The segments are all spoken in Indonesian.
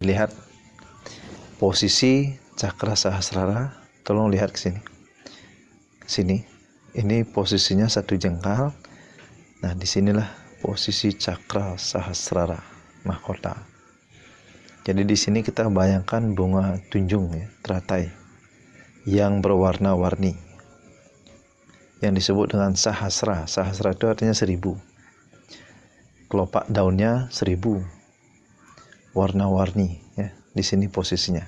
Lihat posisi cakra sahasrara. Tolong lihat ke sini. Sini. Ini posisinya satu jengkal. Nah, disinilah posisi cakra sahasrara mahkota. Jadi di sini kita bayangkan bunga tunjung ya, teratai yang berwarna-warni, yang disebut dengan sahasra. Sahasra itu artinya 1000. Kelopak daunnya 1000. Warna-warni ya. Di sini posisinya.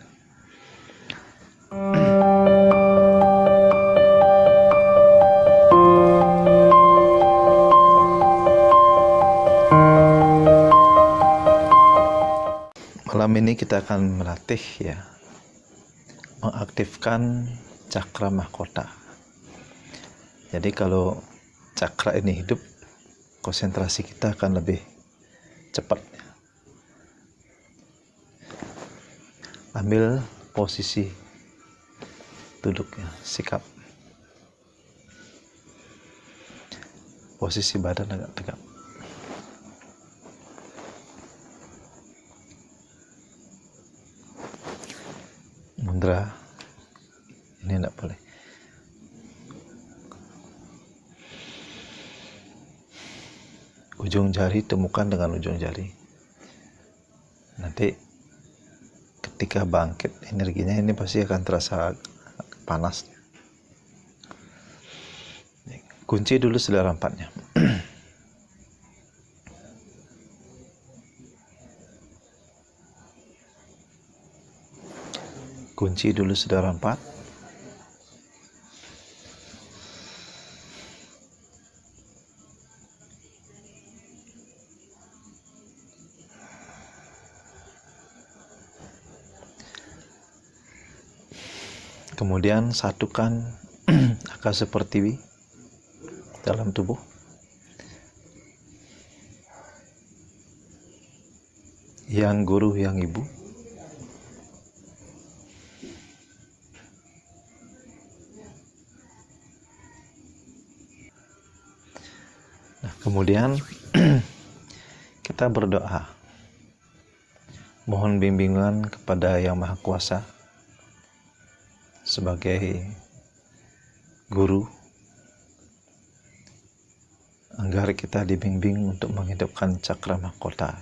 Malam ini kita akan melatih ya, mengaktifkan cakra mahkota. Jadi kalau cakra ini hidup, konsentrasi kita akan lebih cepat. Ambil posisi duduknya, sikap. Posisi badan agak tegak. Mudra ini tidak boleh. Ujung jari temukan dengan ujung jari. Nanti ketika bangkit energinya ini pasti akan terasa panas. Kunci dulu selera empatnya. Kunci dulu saudara 4. Kemudian satukan akasa pertiwi dalam tubuh. Yang guru, yang ibu. Kemudian kita berdoa, mohon bimbingan kepada Yang Maha Kuasa sebagai guru, agar kita dibimbing untuk menghidupkan cakra mahkota.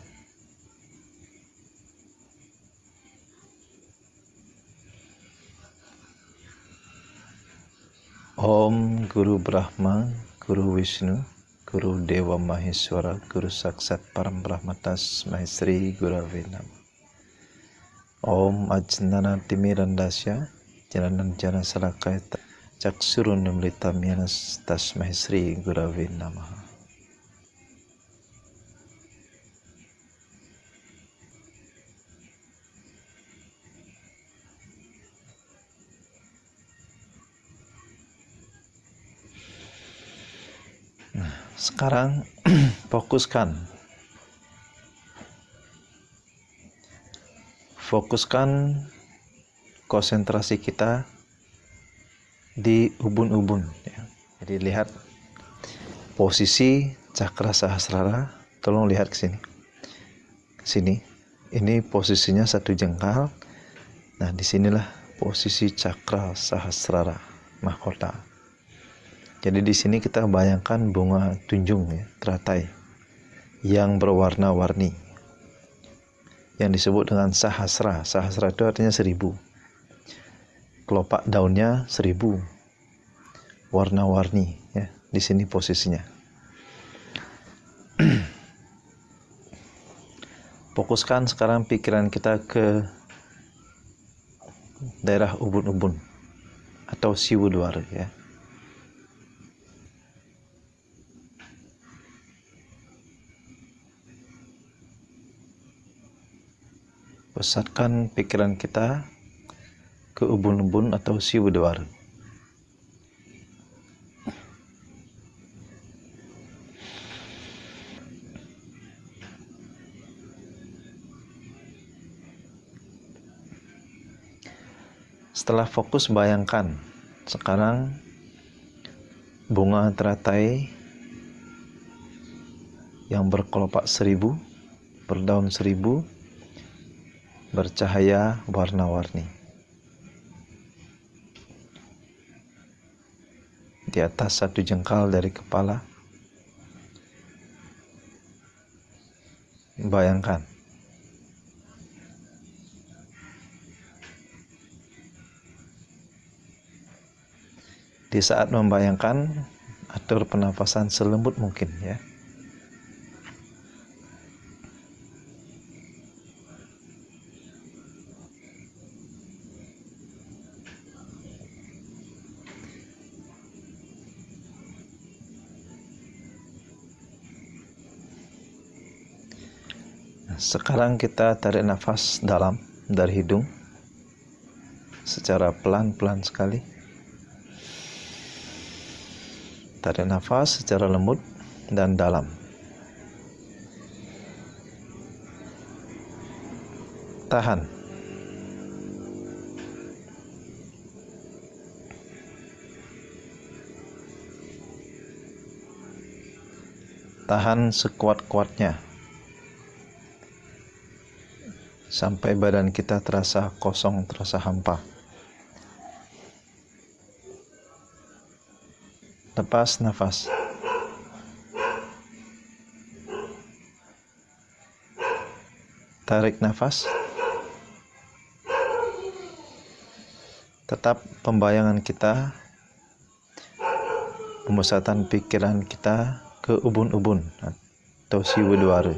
Om Guru Brahma, Guru Wisnu, Guru Dewa Maheswara, Guru Saksat Param Brahma Tasmai Sri Gurave Namah. Om Ajnana Timirandasya, Jananan Jana Salakaya Caksurun Nimlitam Yanas Tasmai Sri Gurave Namah. Sekarang fokuskan konsentrasi kita di ubun-ubun ya. Jadi lihat posisi cakra sahasrara. Tolong lihat ke sini. Sini. Ini posisinya satu jengkal. Nah, disinilah posisi cakra sahasrara mahkota. Jadi di sini kita bayangkan bunga tunjung ya, teratai yang berwarna-warni, yang disebut dengan sahasra. Sahasra itu artinya 1000. Kelopak daunnya 1000. Warna-warni ya. Di sini posisinya. Fokuskan sekarang pikiran kita ke daerah ubun-ubun atau siwudwara ya. Pusatkan pikiran kita ke ubun-ubun atau siwudwara. Setelah fokus, bayangkan sekarang bunga teratai yang berkelopak 1000, berdaun 1000, bercahaya warna-warni. Di atas 1 jengkal dari kepala, bayangkan di saat membayangkan, atur pernafasan selembut mungkin ya. Sekarang kita tarik nafas dalam dari hidung secara pelan-pelan sekali. Tarik nafas secara lembut dan dalam. Tahan. Tahan sekuat-kuatnya sampai badan kita terasa kosong, terasa hampa. Lepas nafas. Tarik nafas. Tetap pembayangan kita, pemusatan pikiran kita ke ubun-ubun atau siwedwara.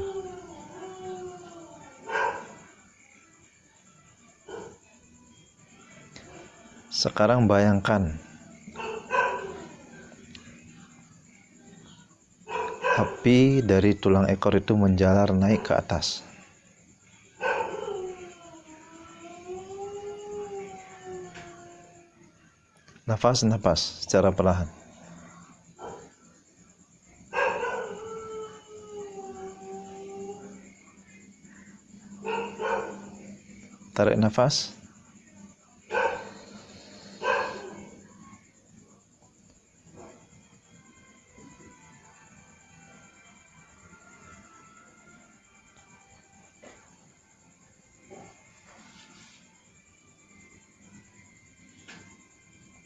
Sekarang bayangkan api dari tulang ekor itu menjalar naik ke atas. Nafas secara perlahan. Tarik nafas.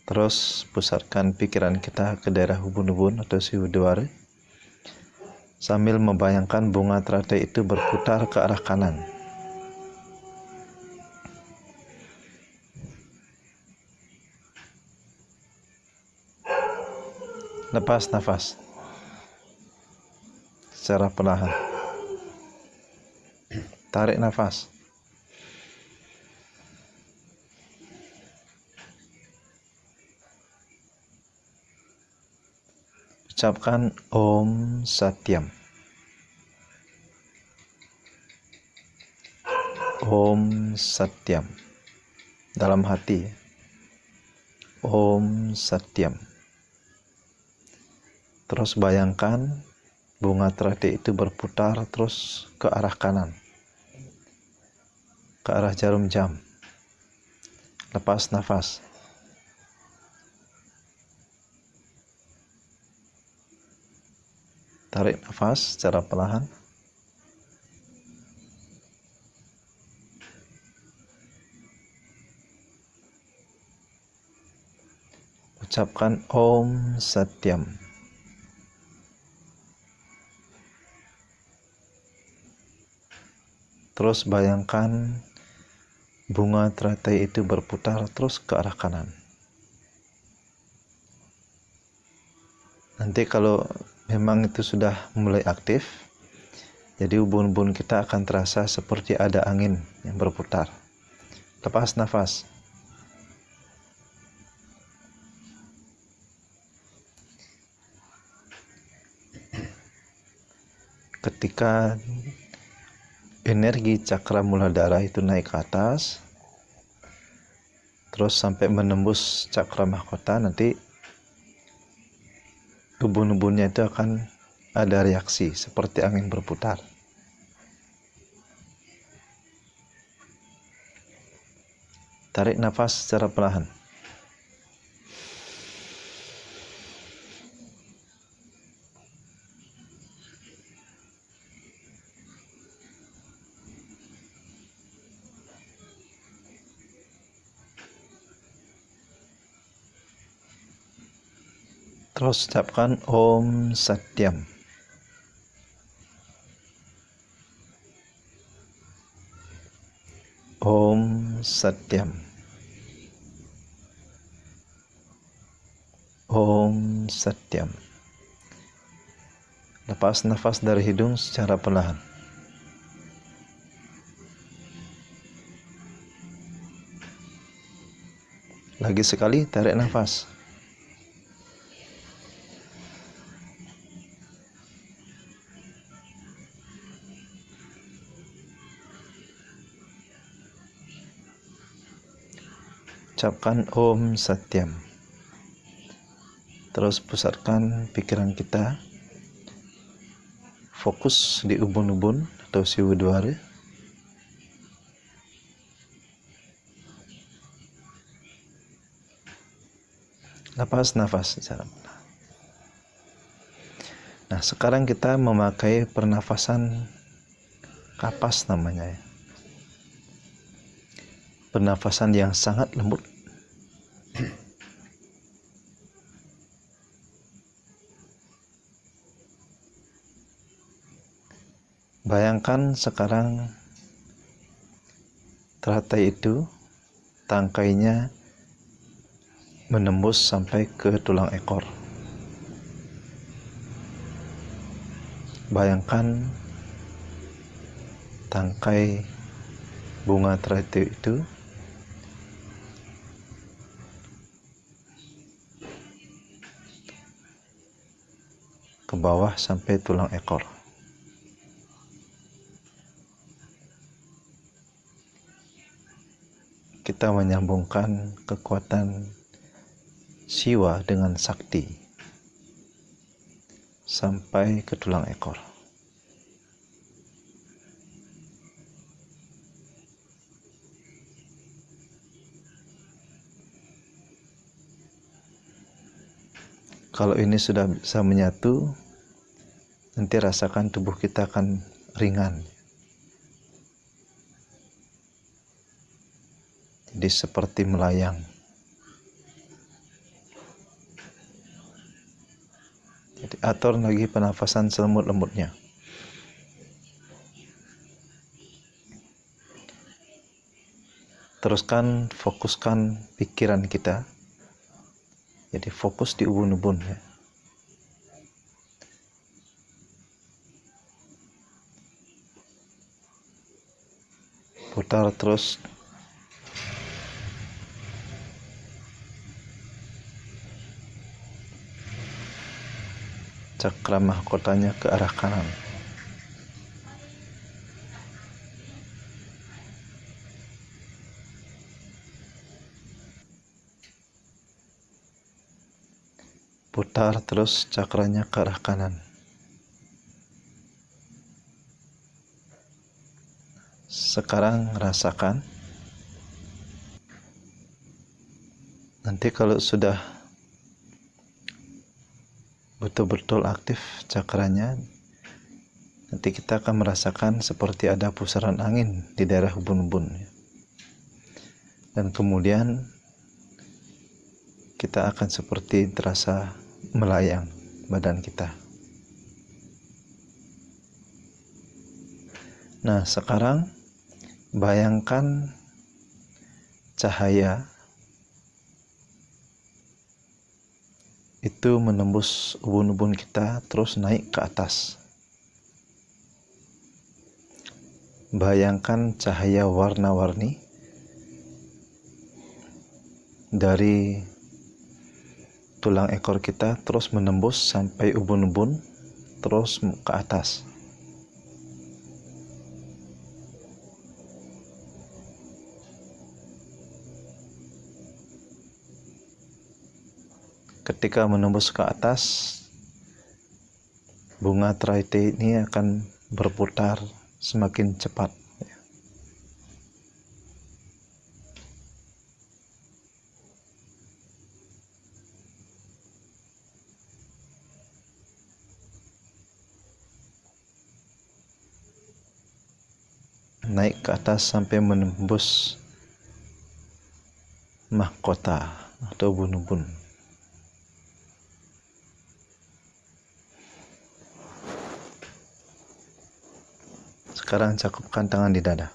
Terus pusatkan pikiran kita ke daerah ubun-ubun atau siwedwara sambil membayangkan bunga teratai itu berputar ke arah kanan. Lepas nafas secara perlahan. Tarik nafas. Ucapkan Om Satyam. Om Satyam. Dalam hati. Om Satyam. Terus bayangkan bunga teratai itu berputar terus ke arah kanan, ke arah jarum jam. Lepas nafas. Tarik nafas secara perlahan. Ucapkan Om Satyam. Terus bayangkan bunga teratai itu berputar terus ke arah kanan. Nanti kalau memang itu sudah mulai aktif, jadi ubun-ubun kita akan terasa seperti ada angin yang berputar. Lepas nafas. Ketika energi cakra muladhara itu naik ke atas, terus sampai menembus cakra mahkota, nanti ubun-ubunnya itu akan ada reaksi seperti angin berputar. Tarik nafas secara perlahan. Terus ucapkan Om Satyam. Om Satyam. Om Satyam. Lepas nafas dari hidung secara perlahan. Lagi sekali, tarik nafas. Ucapkan Om Satyam. Terus pusatkan pikiran kita, fokus di ubun-ubun atau siwudwara. Lepas nafas secara perlahan. Nah, sekarang kita memakai pernafasan kapas namanya ya. Pernafasan yang sangat lembut. Bayangkan sekarang teratai itu tangkainya menembus sampai ke tulang ekor. Bayangkan tangkai bunga teratai itu ke bawah sampai tulang ekor. Kita menyambungkan kekuatan siwa dengan sakti sampai ke tulang ekor. Kalau ini sudah bisa menyatu, nanti rasakan tubuh kita akan ringan. Jadi seperti melayang. Jadi atur lagi pernafasan selembut-lembutnya. Teruskan fokuskan pikiran kita. Jadi fokus di ubun-ubun ya. Putar terus. Cakra mahkotanya ke arah kanan. Putar terus cakranya ke arah kanan. Sekarang rasakan. Nanti kalau sudah betul-betul aktif cakranya, nanti kita akan merasakan seperti ada pusaran angin di daerah ubun-ubun. Dan kemudian kita akan seperti terasa melayang badan kita. Nah, sekarang bayangkan cahaya itu menembus ubun-ubun kita terus naik ke atas. Bayangkan cahaya warna-warni dari tulang ekor kita terus menembus sampai ubun-ubun terus ke atas. Ketika menembus ke atas, bunga teratai ini akan berputar semakin cepat. Naik ke atas sampai menembus mahkota atau ubun-ubun. Sekarang cakupkan tangan di dada.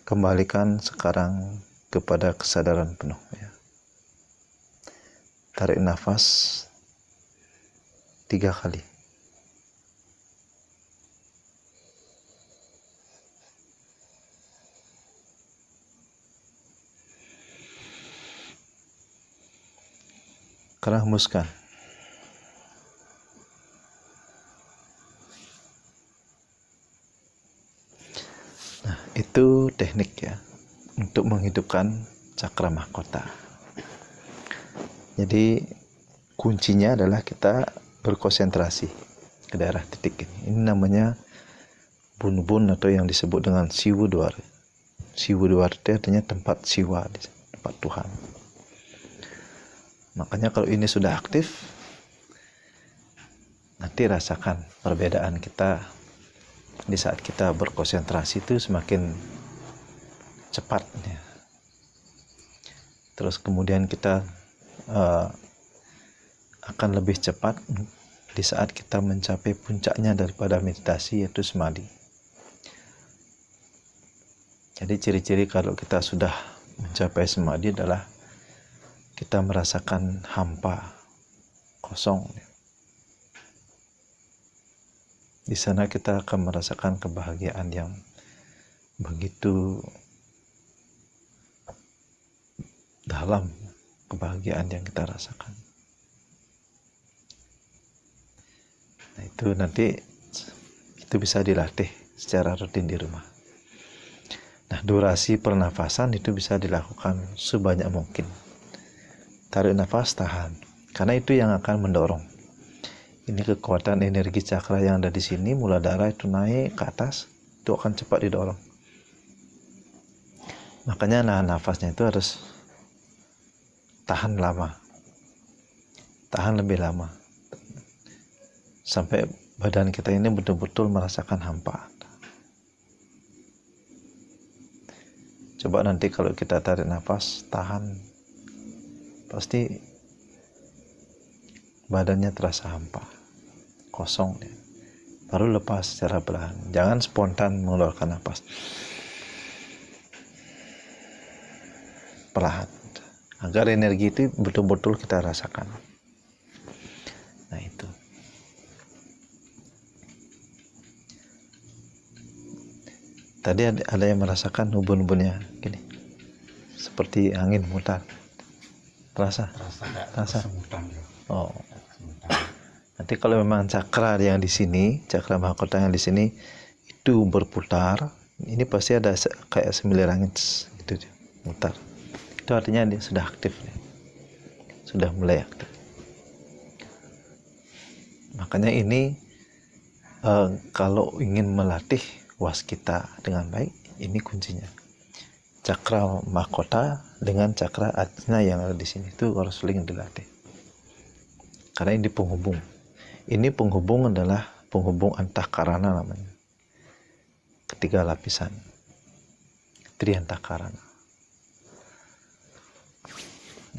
Kembalikan sekarang kepada kesadaran penuh ya. Tarik nafas 3 kali. Sekarang hembuskan. Nah, itu teknik ya untuk menghidupkan cakra mahkota. Jadi kuncinya adalah kita berkonsentrasi ke daerah titik ini. Ini namanya bun-bun atau yang disebut dengan siwudwar. Siwudwar itu artinya tempat siwa, tempat Tuhan. Makanya kalau ini sudah aktif, nanti rasakan perbedaan kita di saat kita berkonsentrasi itu semakin cepat ya. Terus kemudian kita akan lebih cepat di saat kita mencapai puncaknya daripada meditasi, yaitu samadhi. Jadi ciri-ciri kalau kita sudah mencapai samadhi adalah kita merasakan hampa, kosong. Di sana kita akan merasakan kebahagiaan yang begitu dalam, kebahagiaan yang kita rasakan. Nah, itu nanti itu bisa dilatih secara rutin di rumah. Nah, durasi pernafasan itu bisa dilakukan sebanyak mungkin. Tarik nafas, tahan. Karena itu yang akan mendorong. Ini kekuatan energi cakra yang ada di sini, mula darah itu naik ke atas, itu akan cepat didorong. Makanya nafasnya itu harus tahan lama. Tahan lebih lama. Sampai badan kita ini betul-betul merasakan hampa. Coba nanti kalau kita tarik nafas, tahan, pasti badannya terasa hampa, kosong ya. Baru lepas secara perlahan. Jangan spontan mengeluarkan nafas, perlahan, agar energi itu betul-betul kita rasakan. Nah, itu. Tadi ada yang merasakan ubun-ubunnya gini, seperti angin mutar. Terasa? Terasa. Oh. Nanti kalau memang cakra yang di sini, cakra mahkota yang di sini itu berputar, ini pasti ada kayak semilir angin gitu mutar. Itu artinya dia sudah aktif, sudah mulai aktif. Makanya ini kalau ingin melatih waskita dengan baik, ini kuncinya. Cakra mahkota dengan cakra ajna yang ada di sini itu harus saling dilatih. Karena ini penghubung. Ini penghubung adalah penghubung antahkarana namanya. Ketiga lapisan. Triantahkarana.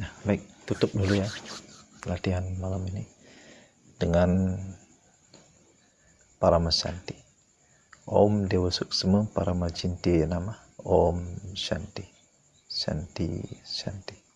Nah, baik, tutup dulu ya latihan malam ini dengan Paramashanti. Om Dewa Suksema Paramacinti nama. Om Shanti. Shanti. Shanti.